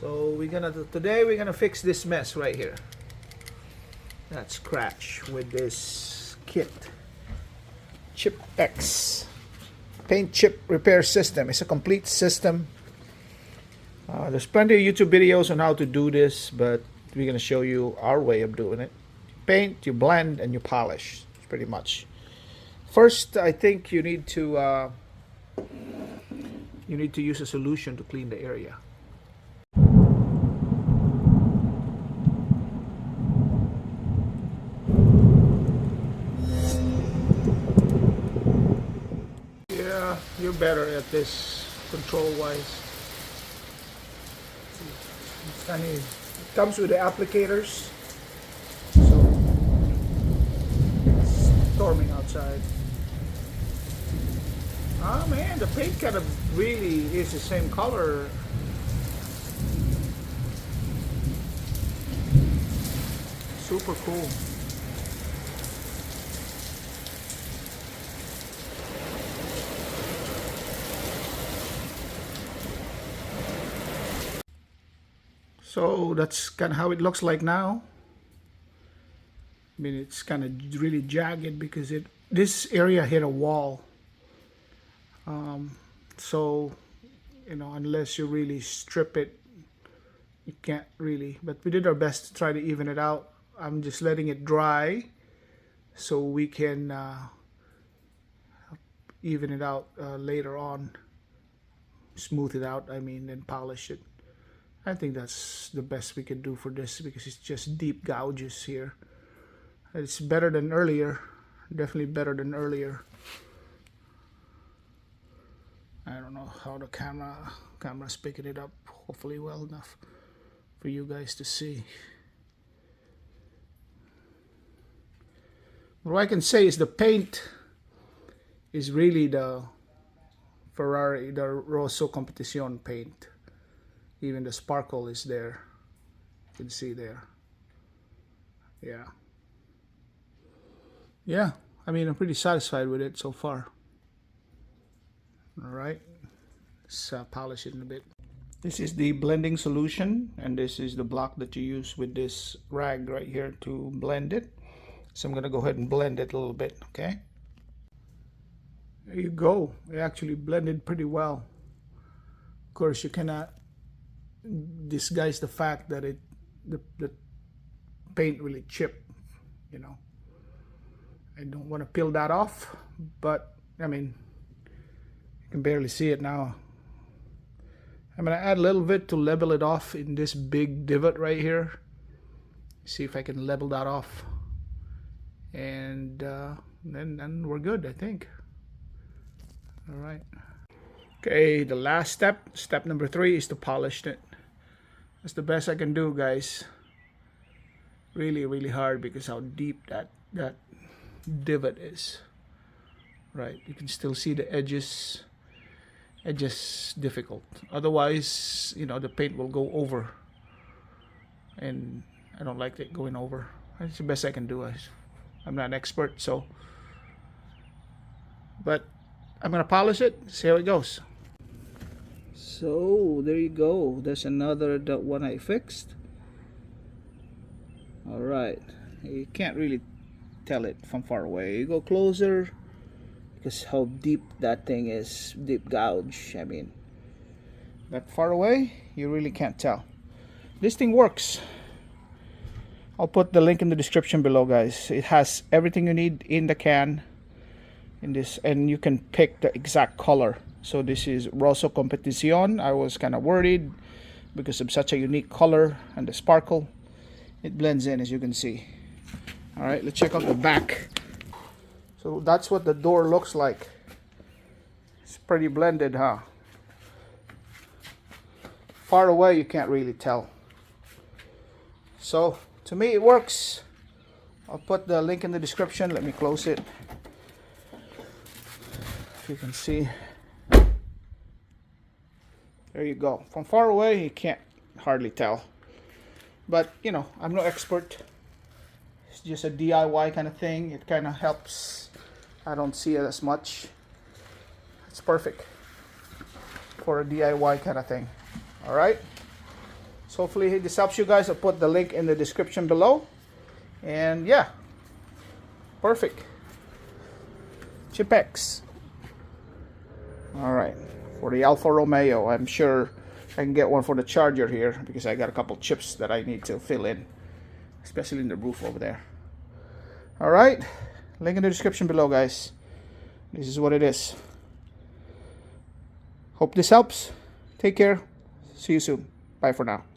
So today we're gonna fix this mess right here. That scratch with this kit. Chipex paint chip repair system. It's a complete system. There's plenty of YouTube videos on how to do this, but we're gonna show you our way of doing it. Paint, you blend, and you polish. Pretty much. First, I think you need to use a solution to clean the area. Yeah, you're better at this control-wise. It comes with the applicators. So it's storming outside. Ah man, the paint kind of really is the same color. Super cool. So that's kind of how it looks like now. I mean, it's kind of really jagged because this area hit a wall. So, unless you really strip it, you can't really. But we did our best to try to even it out. I'm just letting it dry so we can even it out later on. Smooth it out, and polish it. I think that's the best we can do for this because it's just deep gouges here. It's better than earlier. Definitely better than earlier. I don't know how the camera's picking it up. Hopefully well enough for you guys to see. What I can say is the paint is really the Ferrari, the Rosso Competizione paint. Even the sparkle is there. You can see there. Yeah, I'm pretty satisfied with it so far. Alright, let's polish it in a bit. This is the blending solution, and this is the block that you use with this rag right here to blend it. So I'm going to go ahead and blend it a little bit, okay? There you go. It actually blended pretty well. Of course, you cannot disguise the fact that the paint really chipped, I don't want to peel that off, but you can barely see it now. I'm going to add a little bit to level it off in this big divot right here. See if I can level that off, and then we're good, I think. All right. Okay, the last step number 3 is to polish it. That's the best I can do, guys. Really, really hard because how deep that divot is. Right, you can still see the edges. Edges difficult. Otherwise, the paint will go over, and I don't like it going over. That's the best I can do. I'm not an expert, but I'm gonna polish it. See how it goes. So there you go. There's another one I fixed. All right, you can't really tell it from far away. You go closer because how deep that thing is, deep gouge. But far away you really can't tell. This thing works. I'll put the link in the description below, guys. It has everything you need in the can in this, and you can pick the exact color. So this is Rosso Competizione. I was kind of worried because of such a unique color and the sparkle. It blends in, as you can see. All right, let's check out the back. So that's what the door looks like. It's pretty blended, huh? Far away you can't really tell. So to me it works. I'll put the link in the description. Let me close it. If you can see. There you go. From far away you can't hardly tell. But I'm no expert. It's just a DIY kind of thing. It kind of helps. I don't see it as much. It's perfect for a DIY kind of thing. All right. So hopefully this helps you guys. I'll put the link in the description below. And yeah, perfect. Chipex. All right, for the Alfa Romeo, I'm sure I can get one for the charger here because I got a couple chips that I need to fill in, especially in the roof over there. All right, link in the description below, guys. This is what it is. Hope this helps. Take care. See you soon. Bye for now.